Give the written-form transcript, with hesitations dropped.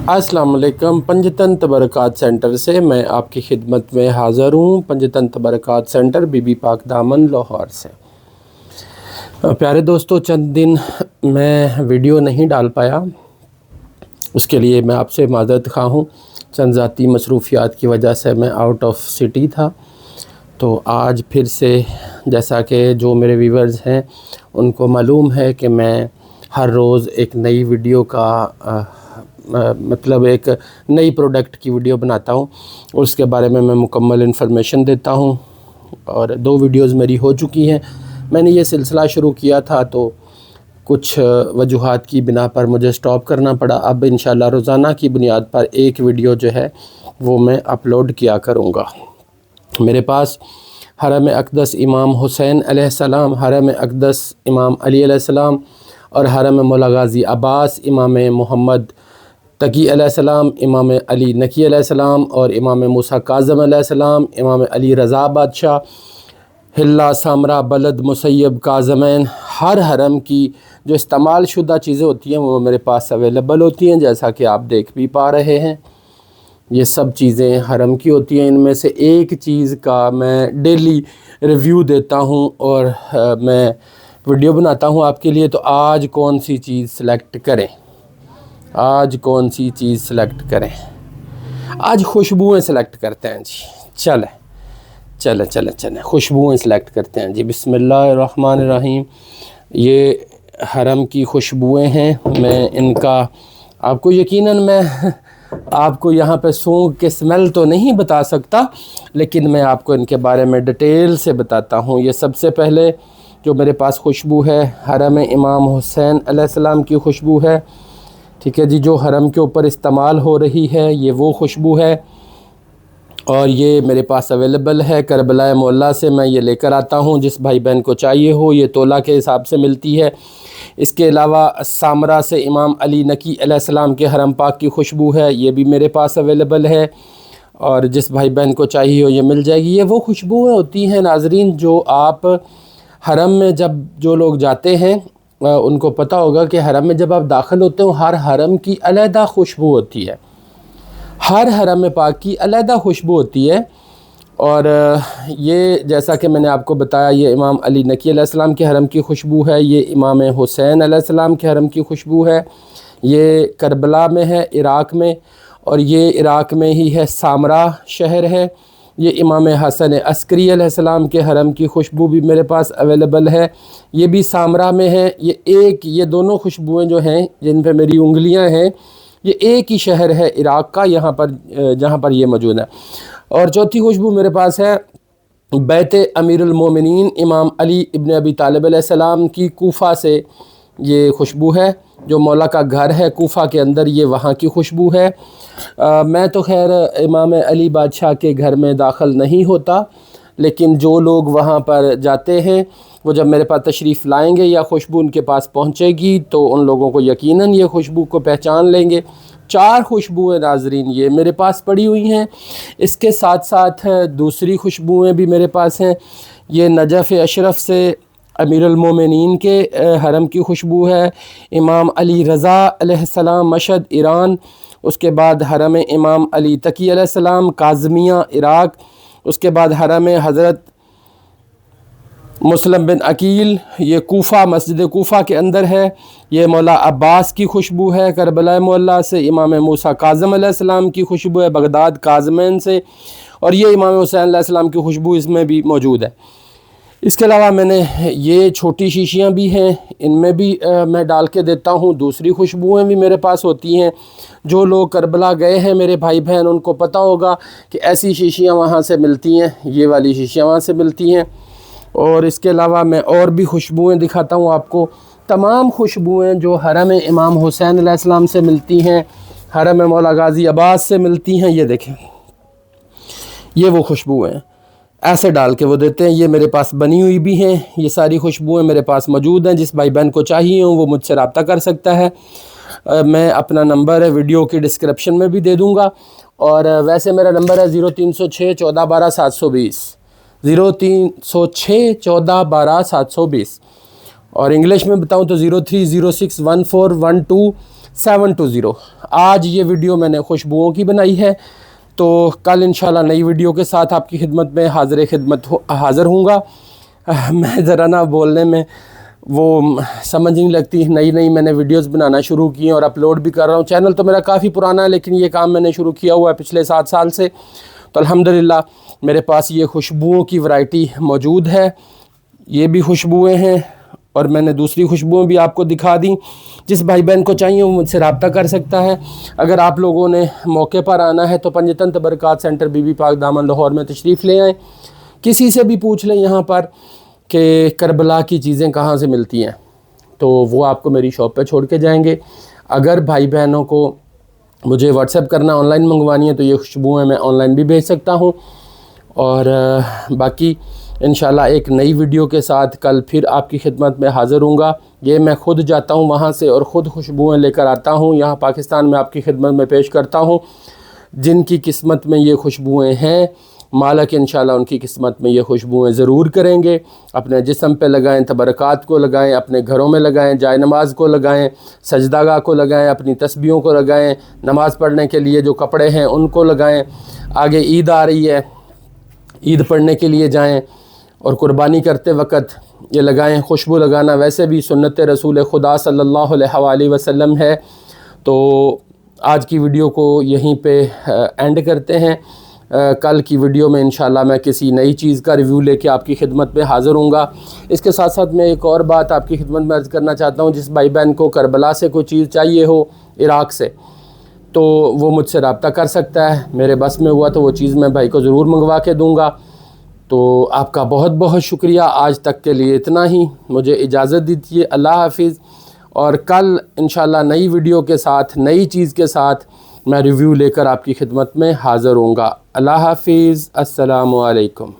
अस्सलाम वालेकुम। पंजतन तबरकात सेंटर से मैं आपकी खिदमत में हाज़िर हूँ। पंजतन तबरकात सेंटर बीबी पाक दामन लाहौर से। प्यारे दोस्तों, चंद दिन मैं वीडियो नहीं डाल पाया, उसके लिए मैं आपसे माज़रत खा हूँ। चंद ज़ाती मसरूफ़ियात की वजह से मैं आउट ऑफ सिटी था। तो आज फिर से, जैसा कि जो मेरे व्यूवर्स हैं उनको मालूम है कि मैं हर रोज़ एक नई वीडियो का मतलब एक नई प्रोडक्ट की वीडियो बनाता हूँ, उसके बारे में मैं मुकम्मल इन्फॉर्मेशन देता हूँ। और 2 वीडियोज़ मेरी हो चुकी हैं। मैंने ये सिलसिला शुरू किया था तो कुछ वजूहात की बिना पर मुझे स्टॉप करना पड़ा। अब इंशाल्लाह रोज़ाना की बुनियाद पर एक वीडियो जो है वो मैं अपलोड किया करूँगा। मेरे पास हरम अक़दस इमाम हुसैन अलैहिस्सलाम, हरम अक़दस इमाम अली अलैहिस्सलाम और हरम मौला गाज़ी अब्बास इमाम मोहम्मद तकी अलैहिस्सलाम, इमाम अली नकी अलैहिस्सलाम और इमाम मूसा काज़म अलैहिस्सलाम, इमाम अली रज़ा बादशाह, हिल्ला सामरा बलद मुसैयब काज़मैन, हर हरम की जो इस्तेमाल शुदा चीज़ें होती हैं वो मेरे पास अवेलेबल होती हैं। जैसा कि आप देख भी पा रहे हैं, ये सब चीज़ें हरम की होती हैं। इनमें से एक चीज़ का मैं डेली रिव्यू देता हूँ और मैं वीडियो बनाता हूँ आपके लिए। तो आज कौन सी चीज़ सेलेक्ट करें? आज कौन सी चीज़ सेलेक्ट करें? आज खुशबुएँ सेलेक्ट करते हैं जी। चलें खुशबुएँ सेलेक्ट करते हैं जी। बिस्मिल्लाहिर्रहमानिर्रहीम। ये हरम की खुशबुएँ हैं। मैं इनका आपको यकीनन मैं आपको यहाँ पे सूंघ के स्मेल तो नहीं बता सकता, लेकिन मैं आपको इनके बारे में डिटेल से बताता हूँ। ये सबसे पहले जो मेरे पास खुशबू है, हरम इमाम हुसैन अलैहिस्सलाम की खुशबू है। ठीक है जी, जो हरम के ऊपर इस्तेमाल हो रही है ये वो खुशबू है और ये मेरे पास अवेलेबल है। करबला मोहल्ला से मैं ये लेकर आता हूँ, जिस भाई बहन को चाहिए हो। ये तोला के हिसाब से मिलती है। इसके अलावा सामरा से इमाम अली नकी अलैहिस्सलाम के हरम पाक की खुशबू है, ये भी मेरे पास अवेलेबल है और जिस भाई बहन को चाहिए हो ये मिल जाएगी। ये वो खुशबुएँ होती हैं नाज़रीन जो आप हरम में जब जो लोग जाते हैं उनको पता होगा कि हरम में जब आप दाखिल होते हो हर हरम की अलहदा खुशबू होती है। हर हरम पाक की अलहदा खुशबू होती है। और ये जैसा कि मैंने आपको बताया, ये इमाम अली नकी अलैहिस्सलाम के हरम की खुशबू है, ये इमाम हुसैन अलैहिस्सलाम के हरम की खुशबू है। ये करबला में है, इराक़ में, और ये इराक़ में ही है, सामरा शहर है। ये इमाम हसन अस्करी अलैहिस्सलाम के हरम की खुशबू भी मेरे पास अवेलेबल है, ये भी सामरा में है। ये दोनों खुशबुएँ जो हैं जिन पे मेरी उंगलियां हैं, ये एक ही शहर है इराक़ का, यहाँ पर जहाँ पर ये मौजूद है। और चौथी खुशबू मेरे पास है बैत अमीरुल मोमिनीन इमाम अली इब्न अबी तालिब अलैहिस्सलाम की कूफ़ा से ये खुशबू है। जो मौला का घर है कूफ़ा के अंदर, ये वहाँ की खुशबू है। मैं तो खैर इमाम अली बादशाह के घर में दाखिल नहीं होता, लेकिन जो लोग वहाँ पर जाते हैं वो जब मेरे पास तशरीफ़ लाएंगे या खुशबू उनके पास पहुँचेगी तो उन लोगों को यकीनन ये खुशबू को पहचान लेंगे। 4 खुशबुएँ नाज़रीन ये मेरे पास पड़ी हुई हैं। इसके साथ साथ दूसरी खुशबुएँ भी मेरे पास हैं। ये नजफ़ अशरफ से अमीरुल मोमिनीन के हरम की खुशबू है। इमाम अली रज़ा अलैहिस्सलाम मशहद ईरान, उसके बाद हरम इमाम अली तकी अलैहिस्सलाम काज़मिया इराक़, उसके बाद हरम हज़रत मुस्लिम बिन अकील, ये कूफ़ा मस्जिद कूफ़ा के अंदर है। ये मौला अब्बास की खुशबू है करबला मोहल्ला से। इमाम मूसा काज़म अलैहिस्सलाम की खुशबू है बगदाद काज़मैन से, और ये इमाम हुसैन अलैहिस्सलाम की खुशबू इसमें भी मौजूद है। इसके अलावा मैंने ये छोटी शीशियाँ भी हैं, इनमें भी मैं डाल के देता हूँ। दूसरी खुशबुएँ भी मेरे पास होती हैं। जो लोग करबला गए हैं मेरे भाई बहन, उनको पता होगा कि ऐसी शीशियाँ वहाँ से मिलती हैं, ये वाली शीशियाँ वहाँ से मिलती हैं। और इसके अलावा मैं और भी खुशबुएँ दिखाता हूँ आपको। तमाम खुशबुएँ जो हरम इमाम हुसैन अलैहिस्सलाम से मिलती हैं, हरम मौला गाज़ी अब्बास से मिलती हैं, ये देखें, ये वो खुशबुएँ ऐसे डाल के वो देते हैं। ये मेरे पास बनी हुई भी हैं। ये सारी खुशबुएँ मेरे पास मौजूद हैं। जिस भाई बहन को चाहिए हो वो मुझसे रब्ता कर सकता है। मैं अपना नंबर है वीडियो की डिस्क्रिप्शन में भी दे दूँगा। और वैसे मेरा नंबर है 0306 14 12 720, 0306 14 12 720। और इंग्लिश में बताऊँ तो 0306 14 12 720۔ آج یہ ویڈیو میں نے خوشبوؤں کی بنائی ہے، تو کل انشاءاللہ نئی ویڈیو کے ساتھ آپ کی خدمت میں حاضر ہوں گا۔ میں ذرا نا بولنے میں وہ سمجھ نہیں لگتی، نئی میں نے ویڈیوز بنانا شروع کی ہیں اور اپلوڈ بھی کر رہا ہوں۔ چینل تو میرا کافی پرانا ہے، لیکن یہ کام میں نے شروع کیا ہوا ہے پچھلے 7 سال سے۔ تو الحمدللہ میرے پاس یہ خوشبوؤں کی ورائٹی موجود ہے، یہ بھی خوشبوئیں ہیں، اور میں نے دوسری خوشبوؤں بھی آپ کو دکھا دیں۔ جس بھائی بہن کو چاہیے وہ مجھ سے رابطہ کر سکتا ہے۔ اگر آپ لوگوں نے موقع پر آنا ہے تو پنجتن تبرکات سینٹر بی بی پاک دامن لاہور میں تشریف لے آئیں۔ کسی سے بھی پوچھ لیں یہاں پر کہ کربلا کی چیزیں کہاں سے ملتی ہیں، تو وہ آپ کو میری شاپ پہ چھوڑ کے جائیں گے۔ اگر بھائی بہنوں کو مجھے واٹس ایپ کرنا، آن لائن منگوانی ہے، تو یہ خوشبوئیں میں آن لائن بھی بھیج سکتا ہوں۔ اور باقی انشاءاللہ ایک نئی ویڈیو کے ساتھ کل پھر آپ کی خدمت میں حاضر ہوں گا۔ یہ میں خود جاتا ہوں وہاں سے اور خود خوشبوئیں لے کر آتا ہوں، یہاں پاکستان میں آپ کی خدمت میں پیش کرتا ہوں۔ جن کی قسمت میں یہ خوشبوئیں ہیں، مالک انشاءاللہ ان کی قسمت میں یہ خوشبوئیں ضرور کریں گے۔ اپنے جسم پہ لگائیں، تبرکات کو لگائیں، اپنے گھروں میں لگائیں، جائے نماز کو لگائیں، سجدہ گاہ کو لگائیں، اپنی تسبیحوں کو لگائیں، نماز پڑھنے کے لیے جو کپڑے ہیں ان کو لگائیں۔ آگے عید آ رہی ہے، عید پڑھنے کے لیے جائیں اور قربانی کرتے وقت یہ لگائیں۔ خوشبو لگانا ویسے بھی سنت رسول خدا صلی اللہ علیہ وآلہ وسلم ہے۔ تو آج کی ویڈیو کو یہیں پہ اینڈ کرتے ہیں۔ کل کی ویڈیو میں انشاءاللہ میں کسی نئی چیز کا ریویو لے کے آپ کی خدمت میں حاضر ہوں گا۔ اس کے ساتھ ساتھ میں ایک اور بات آپ کی خدمت میں عرض کرنا چاہتا ہوں، جس بھائی بہن کو کربلا سے کوئی چیز چاہیے ہو، عراق سے، تو وہ مجھ سے رابطہ کر سکتا ہے۔ میرے بس میں ہوا تو وہ چیز میں بھائی کو ضرور منگوا کے دوں گا۔ تو آپ کا بہت بہت شکریہ۔ آج تک کے لیے اتنا ہی، مجھے اجازت دیجیے۔ اللہ حافظ۔ اور کل انشاءاللہ نئی ویڈیو کے ساتھ، نئی چیز کے ساتھ میں ریویو لے کر آپ کی خدمت میں حاضر ہوں گا۔ اللہ حافظ۔ السلام علیکم۔